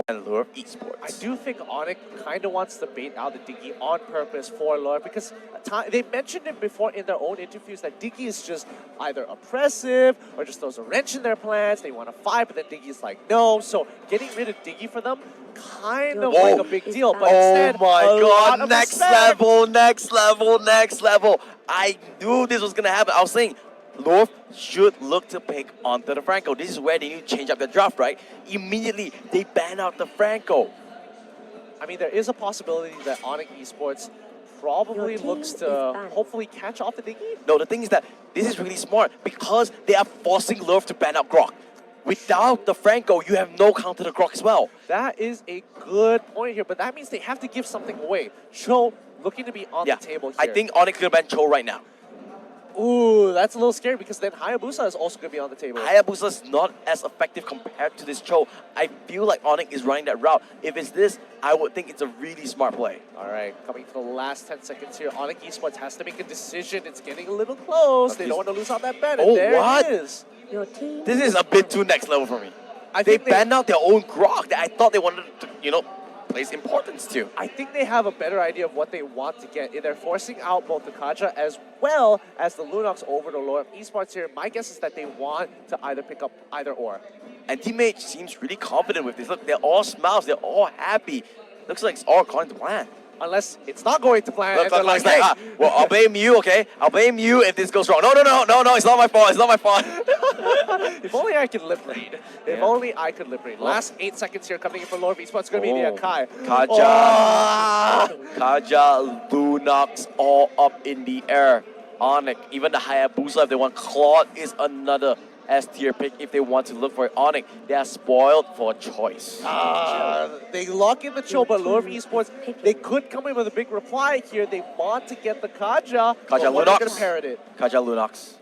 and LOUVRE Esports. I do think ONIC kind of wants to bait out the Diggy on purpose for LOUVRE because they mentioned it before in their own interviews that Diggy is just either oppressive or just throws a wrench in their plans. They want to fight, but then Diggy's like, no. So getting rid of Diggy for them, kind of like a big deal. But instead, my a lot god, of next respect. level, next level, next level. I knew this was going to happen. I was saying, LOUVRE should look to pick onto the Franco. This is where they need to change up their draft, right? Immediately, they ban out the Franco. I mean, there is a possibility that ONIC Esports probably looks to hopefully catch off the Diggy. No, the thing is that this is really smart because they are forcing LOUVRE to ban out Grok. Without the Franco, you have no counter to Grok as well. That is a good point here, but that means they have to give something away. Cho looking to be on the table here. I think ONIC could ban Cho right now. Ooh, that's a little scary because then Hayabusa is also going to be on the table. Hayabusa is not as effective compared to this Cho. I feel like ONIC is running that route. If it's this, I would think it's a really smart play. All right, coming to the last 10 seconds here. ONIC Esports has to make a decision. It's getting a little close. They don't want to lose out that bet. Oh, there what? it is. This is a bit too next level for me. They banned out their own Grok that I thought they wanted to, place importance to. I think they have a better idea of what they want to get. They're forcing out both the Kaja as well as the Lunox over to LOUVRE Esports here. My guess is that they want to either pick up either or. And teammate seems really confident with this. Look, they're all smiles. They're all happy. Looks like it's all according to plan. Unless it's not going to plan. Look, like, hey. Well, I'll blame you, okay? I'll blame you if this goes wrong. No, it's not my fault. It's not my fault. If only I could lip read. If only I could lip read. Last 8 seconds here coming in for LOUVRE Esports. It's going to be the Akai. Kaja, Lunox, all up in the air. ONIC, even the Hayabusa if they want. Claude is another S-tier pick if they want to look for ONIC. They are spoiled for choice. They lock in the Cho, but LOUVRE Esports, they could come in with a big reply here. They want to get the Kaja. Kaja Lunox. Going to parrot it. Kaja Lunox.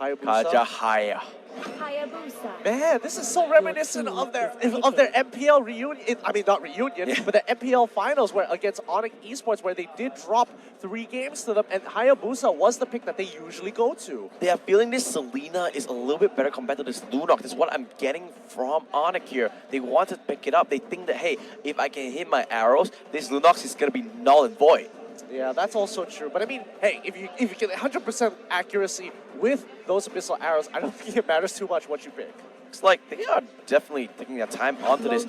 Hayabusa. Kaja Haya. Hayabusa. Man, this is so reminiscent of their MPL reunion. I mean, not reunion, but the MPL finals where against ONIC Esports, where they did drop 3 games to them, and Hayabusa was the pick that they usually go to. They are feeling this Selena is a little bit better compared to this Lunox. This is what I'm getting from ONIC here. They want to pick it up. They think that, hey, if I can hit my arrows, this Lunox is going to be null and void. Yeah, that's also true. But I mean, hey, if you get 100% accuracy with those Abyssal arrows, I don't think it matters too much what you pick. It's like they are definitely taking their time onto this.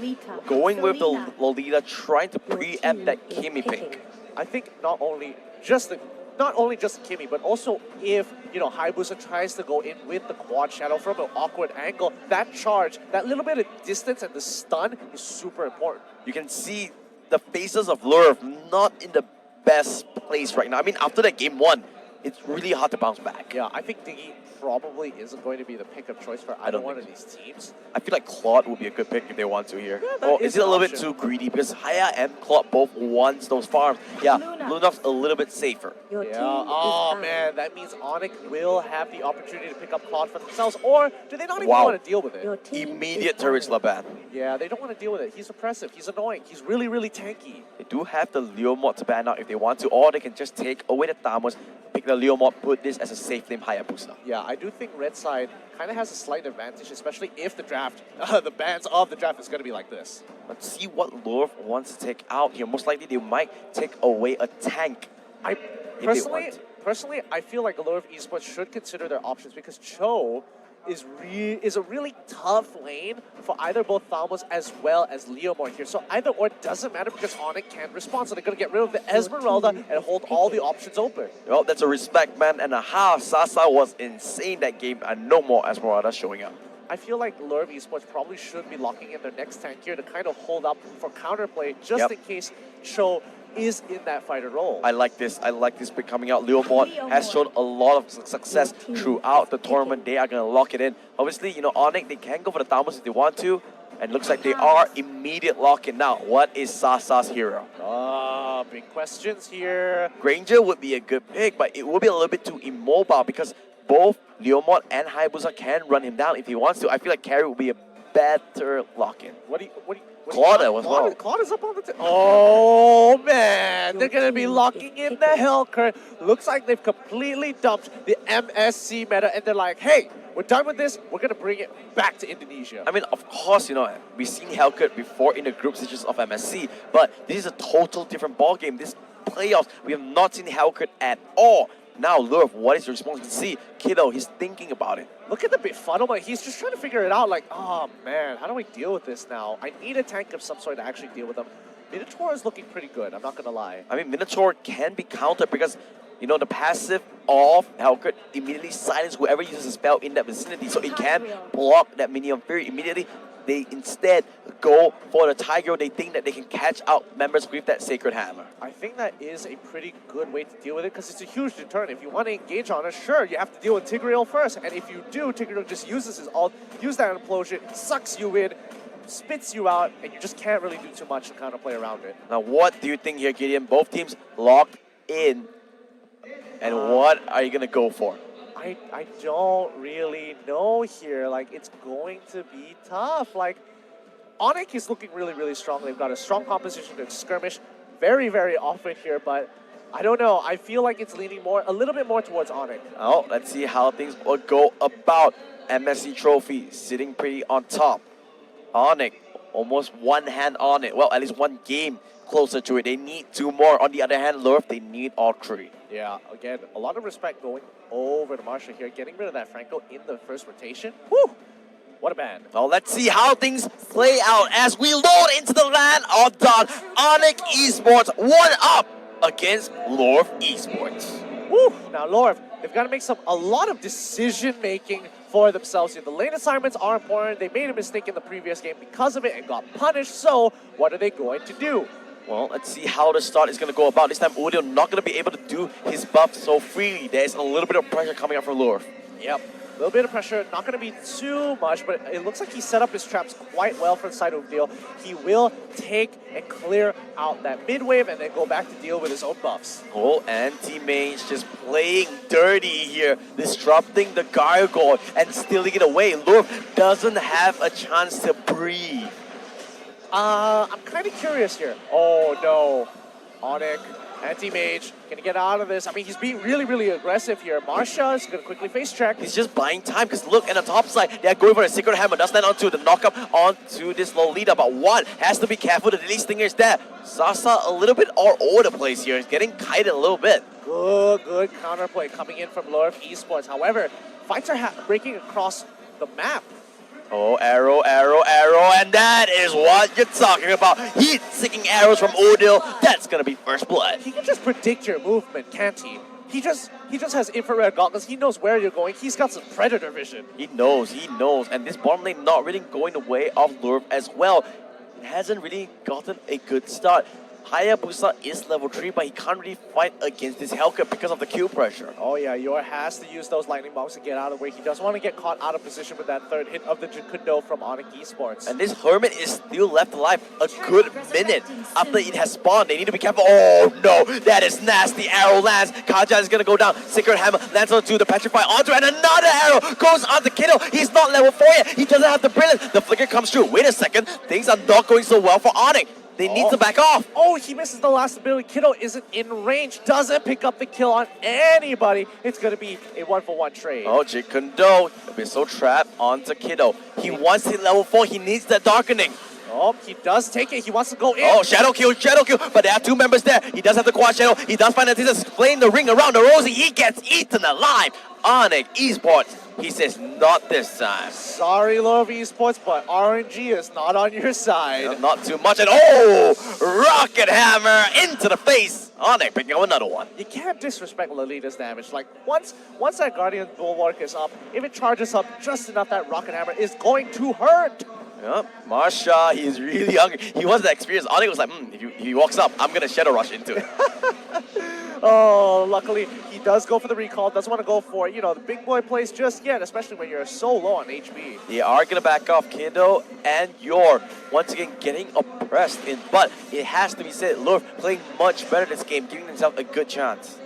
Going with the Lolita, trying to preempt that Kimi pick. I think not only just Kimi, but also if, Hayabusa tries to go in with the quad shadow from an awkward angle, that charge, that little bit of distance and the stun is super important. You can see the faces of LOUVRE not in the best place right now. I mean, after that game 1, it's really hard to bounce back. Yeah, I think Diggy probably isn't going to be the pick of choice for either one of these teams. I feel like Claude would be a good pick if they want to here. Yeah, or is it a little bit too greedy? Because Haya and Claude both wants those farms. Yeah, Lunox a little bit safer. Yeah, oh man, that means ONIC will have the opportunity to pick up Claude for themselves, or do they not even want to deal with it? Immediate turrets Laban. Yeah, they don't want to deal with it. He's oppressive, he's annoying, he's really, really tanky. They do have the Leo mod to ban out if they want to, or they can just take away the Tamos, pick the Leo mod, put this as a safe lane Hayabusa. Yeah, I do think Red Side kind of has a slight advantage, especially if the draft, the bans of the draft is going to be like this. Let's see what LOUVRE wants to take out here. Most likely they might take away a tank. Personally, I feel like LOUVRE Esports should consider their options because Cho is a really tough lane for either both Thalmos as well as Leomore here. So either or doesn't matter because ONIC can respond. So they're going to get rid of the Esmeralda and hold all the options open. Well, that's a respect, man. And Sasa was insane that game and no more Esmeralda showing up. I feel like LOUVRE Esports probably should be locking in their next tank here to kind of hold up for counterplay just in case Cho is in that fighter role. I like this. I like this pick coming out. Leomord has shown a lot of success throughout the tournament. They are going to lock it in. Obviously, ONIC, they can go for the Thalmos if they want to. And looks like they are immediate lock-in now. What is Sasa's hero? Big questions here. Granger would be a good pick, but it will be a little bit too immobile because both Leomord and Hayabusa can run him down if he wants to. I feel like Carry would be a better lock-in. Claude as well. Claude is up on the oh man, they're gonna be locking in the Hell Current. Looks like they've completely dumped the MSC meta and they're like, hey, we're done with this. We're gonna bring it back to Indonesia. I mean, of course, you know, we've seen Hellcat before in the group stages of MSC, but this is a total different ballgame. This playoffs, we have not seen Hellcat at all. Now, LOUVRE, what is your response? You can see Kiddo, he's thinking about it. Look at the befuddlement. He's just trying to figure it out. Like, oh man, how do I deal with this now? I need a tank of some sort to actually deal with them. Minotaur is looking pretty good, I'm not gonna lie. I mean, Minotaur can be countered because, you know, the passive of Hellcat immediately silence whoever uses a spell in that vicinity, so it can block that minion Fury immediately. They instead go for the Tiger. They think that they can catch out members with that Sacred Hammer. I think that is a pretty good way to deal with it because it's a huge deterrent. If you want to engage on it, sure, you have to deal with Tigreal first. And if you do, Tigreal just uses his ult, use that implosion, sucks you in, spits you out, and you just can't really do too much to kind of play around it. Now, what do you think here, Gideon? Both teams locked in. And what are you going to go for? I don't really know here. Like, it's going to be tough. Like, ONIC is looking really, really strong. They've got a strong composition to skirmish very, very often here, but I don't know. I feel like it's leaning a little bit more towards ONIC. Oh, let's see how things will go about. MSC Trophy sitting pretty on top. ONIC, almost one hand on it. Well, at least one game closer to it. They need two more. On the other hand, LOUVRE, they need all three. Yeah, again, a lot of respect going over to Marshall here, getting rid of that Franco in the first rotation. Whew! What a ban. Well, let's see how things play out as we load into the land of Dawn. ONIC Esports 1-up against LOUVRE Esports. Woo! Now, LOUVRE, they've got to make a lot of decision-making for themselves here. The lane assignments are important. They made a mistake in the previous game because of it and got punished, so what are they going to do? Well, let's see how the start is going to go about. This time, Udil not going to be able to do his buff so freely. There's a little bit of pressure coming up from LOUVRE. Yep, a little bit of pressure. Not going to be too much, but it looks like he set up his traps quite well for the side of Udil. He will take and clear out that mid wave and then go back to deal with his own buffs. Oh, anti-mage just playing dirty here, disrupting the Gargoyle and stealing it away. LOUVRE doesn't have a chance to breathe. I'm kind of curious here. Oh no, ONIC, anti-mage, gonna get out of this. I mean, he's being really, really aggressive here. Marsha is gonna quickly face check. He's just buying time because look at the top side, they're going for a Sacred Hammer. Does land onto the knockup onto this Lolita, but one has to be careful. The Delete Stinger is there. Sasa a little bit all over the place here. He's getting kited a little bit. Good counterplay coming in from LOUVRE Esports. However, fights are breaking across the map. Oh, arrow, and that is what you're talking about. Heat-seeking arrows from Udil. That's gonna be first blood. He can just predict your movement, can't he? He just has infrared goggles. He knows where you're going. He's got some predator vision. He knows. And this bottom lane not really going the way of LOUVRE as well. It hasn't really gotten a good start. Hayabusa is level 3, but he can't really fight against this Hellcat because of the Q pressure. Oh yeah, Yor has to use those lightning bombs to get out of the way. He doesn't want to get caught out of position with that third hit of the Jikundo from ONIC Esports. And this Hermit is still left alive a good minute after it has spawned. They need to be careful. Oh no, that is nasty. Arrow lands. Kaja is going to go down. Sacred Hammer lands onto the Petrify onto, and another arrow goes onto Kiddo. He's not level 4 yet. He doesn't have the Brilliance. The Flicker comes through. Wait a second. Things are not going so well for ONIC. They need to back off. Oh, he misses the last ability. Kiddo isn't in range. Doesn't pick up the kill on anybody. It's going to be a 1-for-1 trade. Oh, Jikundo, Abyssal Trap onto Kiddo. He wants to hit level 4. He needs that Darkening. Oh, he does take it. He wants to go in. Oh, Shadow Kill. But there are two members there. He does have the Quad Shadow. He does find that he's playing the ring around the Rosie. He gets eaten alive. ONIC Esports, he says, not this time. Sorry, LOUVRE Esports, but RNG is not on your side. Yeah, not too much. And oh, Rocket Hammer into the face. ONIC picking up another one. You can't disrespect Lolita's damage. Like, once that Guardian Bulwark is up, if it charges up just enough, that Rocket Hammer is going to hurt. Yeah, Marsha, he's really hungry. He wants that experience. ONIC was like, if he walks up, I'm going to Shadow Rush into it. Oh, luckily, he does go for the recall. Doesn't want to go for, the big boy plays just yet, especially when you're so low on HP. They are going to back off. Kiddo and Yor once again getting oppressed in. But it has to be said, LOUVRE playing much better this game, giving themselves a good chance.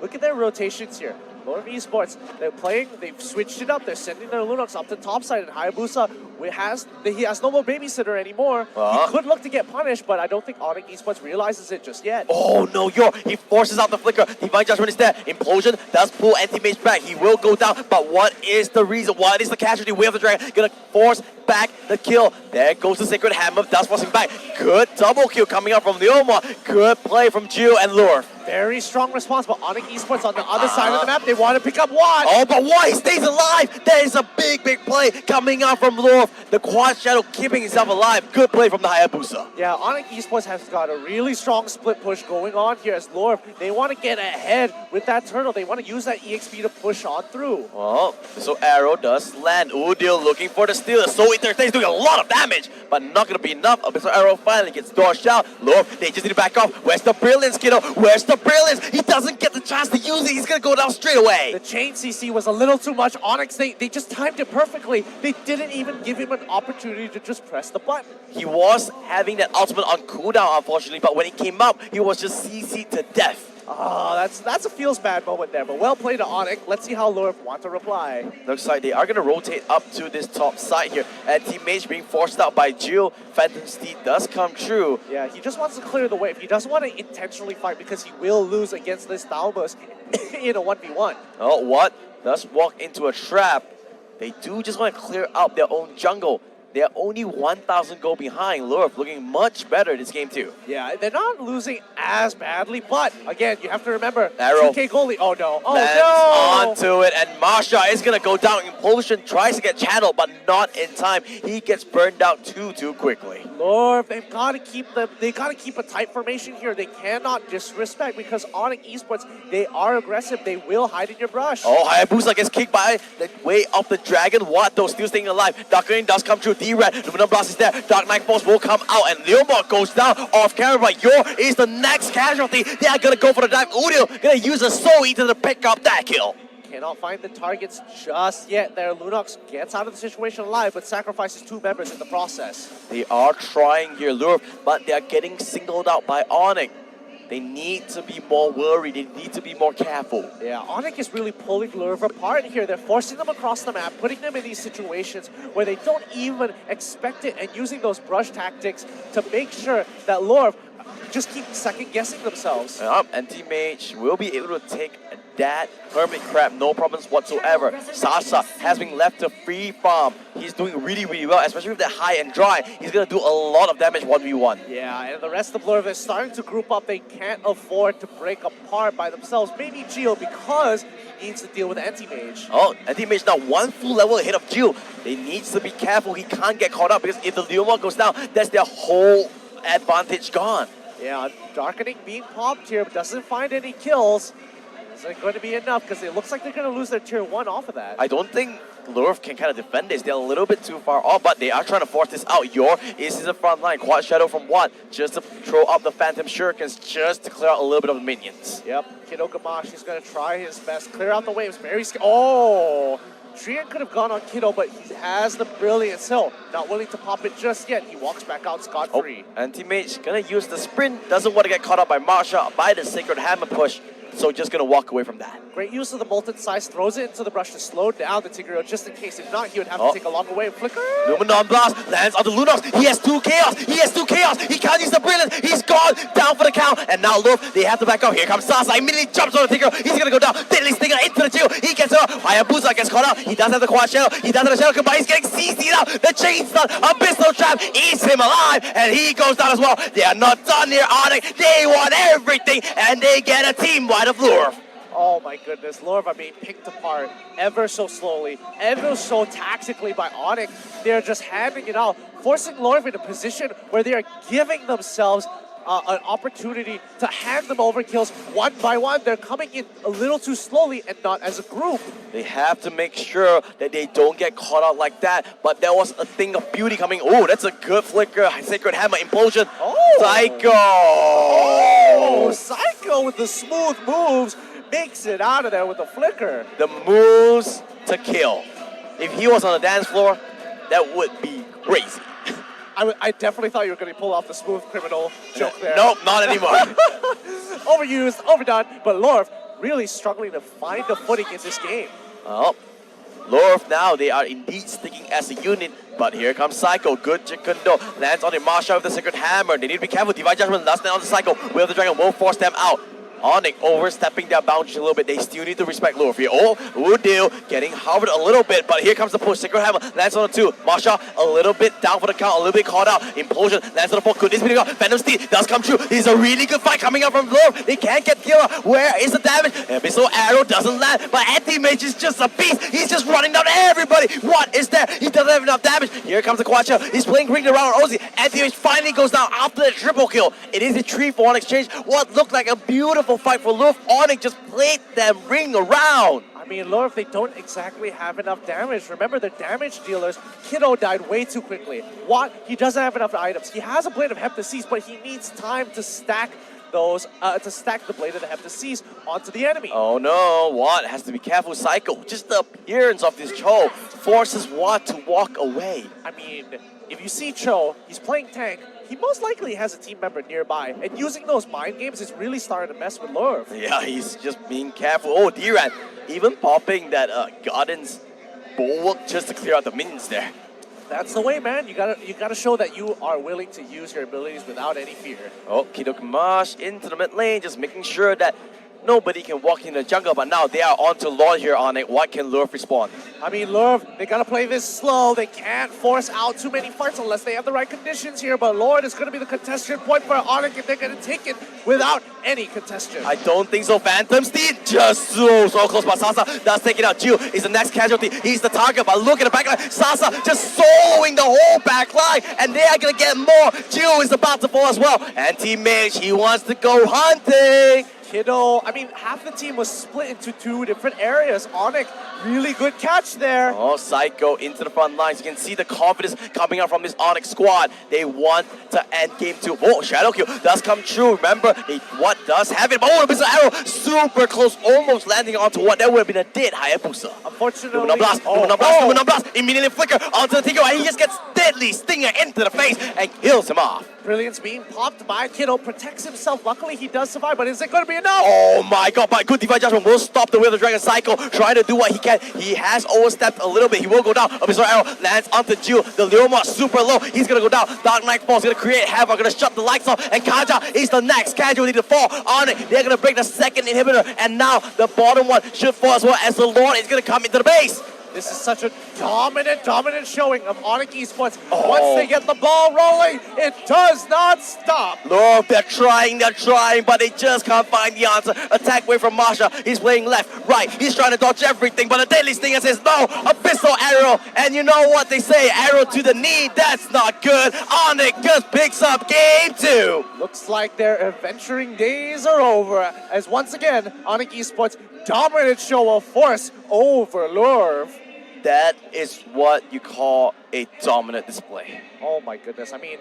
Look at their rotations here. LOUVRE Esports, they've switched it up. They're sending their Lunox up to top side, and Hayabusa he has no more babysitter anymore. He could look to get punished, but I don't think ONIC Esports realizes it just yet. Oh no, he forces out the flicker. Divine Judgment is there. Implosion does pull anti-mage back. He will go down, but what is the reason? What is the casualty? Way of the Dragon gonna force back the kill. There goes the Sacred Hammer, does force him back. Good double kill coming out from Leomar. Good play from Jill and Lure. Very strong response, but ONIC Esports on the other side of the map, they want to pick up Watt. Oh, but Watt, he stays alive. That is a big play coming out from Lure. The Quad Shadow keeping himself alive. Good play from the Hayabusa. Yeah, ONIC Esports has got a really strong split push going on here as Lure. They want to get ahead with that turtle. They want to use that EXP to push on through. Well, so arrow does land. Udil looking for the steal. So Ether is doing a lot of damage, but not going to be enough. So arrow finally gets dodged out. Lure, they just need to back off. Where's the brilliance, kiddo? Where's the brilliance? He doesn't get the chance to use it. He's going to go down straight away. The chain CC was a little too much. ONIC, they just timed it perfectly. They didn't even give him an opportunity to just press the button. He was having that ultimate on cooldown, unfortunately, but when he came up, he was just CC'd to death. Oh, that's a feels bad moment there, but well played to ONIC. Let's see how Lure want to reply. Looks like they are going to rotate up to this top side here. And teammates being forced out by Jill. Phantom Steed does come true. Yeah, he just wants to clear the way. He doesn't want to intentionally fight because he will lose against this Thalmus in a 1v1. Oh, what? Does walk into a trap. They do just want to clear out their own jungle. They're only 1,000 gold behind. Lure looking much better this game too. Yeah, they're not losing as badly, but again, you have to remember, arrow. 2K goalie. Oh no, oh lands no! onto it, and Marsha is gonna go down. Implosion tries to get channeled, but not in time. He gets burned out too quickly. Lure, they've got to keep a tight formation here. They cannot disrespect because ONIC Esports, they are aggressive. They will hide in your brush. Oh, Hayabusa gets kicked by the way of the dragon. What though? Still staying alive. Darkening does come true. D-Red, Luminum Blast is there. Dark Knight Force will come out, and Leomar goes down off camera, but Yor is the next casualty. They are gonna go for the dive. Udil gonna use a Soul Eater to pick up that kill. Cannot find the targets just yet there. Lunox gets out of the situation alive, but sacrifices 2 members in the process. They are trying here, Lure, but they are getting singled out by ONIC. They need to be more worried. They need to be more careful. Yeah, ONIC is really pulling Lure apart here. They're forcing them across the map, putting them in these situations where they don't even expect it, and using those brush tactics to make sure that Lure just keep second-guessing themselves. Anti-Mage will be able to take that Hermit Crab, no problems whatsoever. Sasa has been left to free farm. He's doing really well, especially with that high and dry. He's going to do a lot of damage 1v1. Yeah, and the rest of Lure, they're starting to group up. They can't afford to break apart by themselves. Maybe Gio, because he needs to deal with Anti-Mage. Oh, Anti-Mage now 1 full level ahead of Gio. They need to be careful. He can't get caught up because if the Leomar goes down, that's their whole advantage gone. Yeah, Darkening being popped here, but doesn't find any kills. Isn't going to be enough because it looks like they're going to lose their tier 1 off of that. I don't think Lure can kind of defend this. They're a little bit too far off, but they are trying to force this out. Yor is in the front line. Quad Shadow from Watt just to throw up the Phantom Shurikens just to clear out a little bit of the minions. Yep, Kiddo Gamash is going to try his best. Clear out the waves. Very scary. Oh! Trian could have gone on Kiddo, but he has the brilliance. So, not willing to pop it just yet. He walks back out scot-free. Oh, Anti-Mage gonna use the sprint. Doesn't want to get caught up by Marsha by the Sacred Hammer push. So just gonna walk away from that. Great use of the Molten Size, throws it into the brush to slow down the Tigreal just in case. If not, he would have to take a longer way. Flicker! Luminon Blast lands on the Lunox. He has 2 Chaos. He has 2 Chaos. He can't use the Brilliance. He's gone down for the count. And now look, they have to back up. Here comes Sasa. Immediately jumps on the Tigreal. He's gonna go down. Deadly Stinger into the Jill. He gets out. Hayabusa gets caught out. He does have the Quad Shadow. He does have the Shadow Combine. He's getting CC'd out. The Chain Stun. Abyssal Trap eats him alive. And he goes down as well. They are not done here, ONIC. They want everything. And they get a team wide of Lure. Oh my goodness, Lure are being picked apart ever so slowly, ever so tactically by ONIC. They're just handing it out, forcing Lure in a position where they are giving themselves an opportunity to hand them over kills 1 by 1. They're coming in a little too slowly and not as a group. They have to make sure that they don't get caught out like that. But there was a thing of beauty coming. Oh, that's a good flicker. Sacred Hammer Implosion. Oh! Psycho! Oh! Psycho with the smooth moves. Makes it out of there with the flicker. The moves to kill. If he was on the dance floor, that would be crazy. I definitely thought you were going to pull off the smooth criminal joke there. Nope, not anymore. Overused, overdone, but Lure really struggling to find the footing in this game. Oh, LOUVRE now, they are indeed sticking as a unit, but here comes Psycho. Good Jikundo lands on the Marsha with the Sacred Hammer. They need to be careful. Divine Judgment last land on the Psycho. Will of the Dragon will force them out. ONIC overstepping their boundaries a little bit. They still need to respect LOUVRE here. Oh, Woodale getting hovered a little bit, but here comes the push. Sacred Hammer lands on the 2. Marsha a little bit down for the count, a little bit caught out. Implosion lands on the 4. Could this be the goal? Phantom Steed does come true. This is a really good fight coming up from LOUVRE. They can't get Kira. Where is the damage? Abyssal Arrow doesn't land, but Anti-Mage is just a beast. He's just running down everybody. What is there? He doesn't have enough damage. Here comes the Quacha. He's playing ring around Ozzy. Anti-Mage finally goes down after the triple kill. It is a 3 for 1 exchange. What looked like a beautiful fight for LOUVRE. ONIC just played them ring around. I mean, LOUVRE, they don't exactly have enough damage. Remember, the damage dealers, Kiddo died way too quickly. Watt, he doesn't have enough items. He has a Blade of Heptasis, but he needs time to stack those, to stack the Blade of the Heptasis onto the enemy. Oh no, Watt has to be careful. Psycho, just the appearance of this Cho forces Watt to walk away. I mean, if you see Cho, he's playing tank. He most likely has a team member nearby, and using those mind games is really starting to mess with LOUVRE. Yeah, he's just being careful. Oh, D-Ran even popping that Garden's Bulwark just to clear out the minions there. That's the way, man. You gotta show that you are willing to use your abilities without any fear. Oh, Kidok Mash into the mid lane, just making sure that nobody can walk in the jungle, but now they are on to Lord here on it. What can LOUVRE respond? I mean, LOUVRE, they gotta play this slow. They can't force out too many fights unless they have the right conditions here, but Lord is gonna be the contested point for ONIC if they're gonna take it without any contestation. I don't think so. Phantom Steed just so close, but Sasa does take it out. Jill is the next casualty. He's the target, but look at the backline. Sasa just soloing the whole backline, and they are gonna get more. Jill is about to fall as well. Anti-Mage, he wants to go hunting. Kiddo, I mean, half the team was split into 2 different areas. ONIC, really good catch there. Oh, Psycho into the front lines. You can see the confidence coming out from this ONIC squad. They want to end game 2. Oh, Shadow Kill does come true. Remember, what does have it? Oh, Abyssal Arrow, super close, almost landing onto what that would have been a dead Hayabusa. Unfortunately, Lumina Blast, immediately flicker onto the Tinker, and he just gets deadly stinger into the face and kills him off. Brilliance being popped by Kiddo, protects himself. Luckily, he does survive, but is it going to be enough? Oh my god, but good Divine Judgment will stop the Will of the Dragon Cycle, trying to do what he can. He has overstepped a little bit. He will go down. Abyssal Arrow lands onto Jill. The Leomar super low. He's going to go down. Dark Knight Fall is going to create havoc, going to shut the lights off, and Kaja is the next casualty to fall on it. They're going to break the second inhibitor, and now the bottom one should fall as well as the Lord is going to come into the base. This is such a dominant showing of ONIC Esports. Once they get the ball rolling, it does not stop. LOUVRE, they're trying, but they just can't find the answer. Attack away from Marsha. He's playing left, right. He's trying to dodge everything, but the deadly stinger says no. Abyssal Arrow, and you know what they say, arrow to the knee, that's not good. ONIC just picks up game 2. Looks like their adventuring days are over, as once again, ONIC Esports dominant show of force over LOUVRE. That is what you call a dominant display. Oh my goodness, I mean,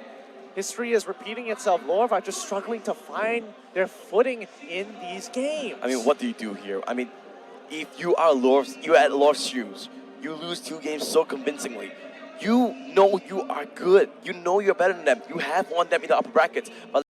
history is repeating itself. LOUVRE are just struggling to find their footing in these games. I mean, what do you do here? I mean, if you are you're at LOUVRE's shoes, you lose 2 games so convincingly. You know you are good. You know you're better than them. You have won them in the upper brackets. But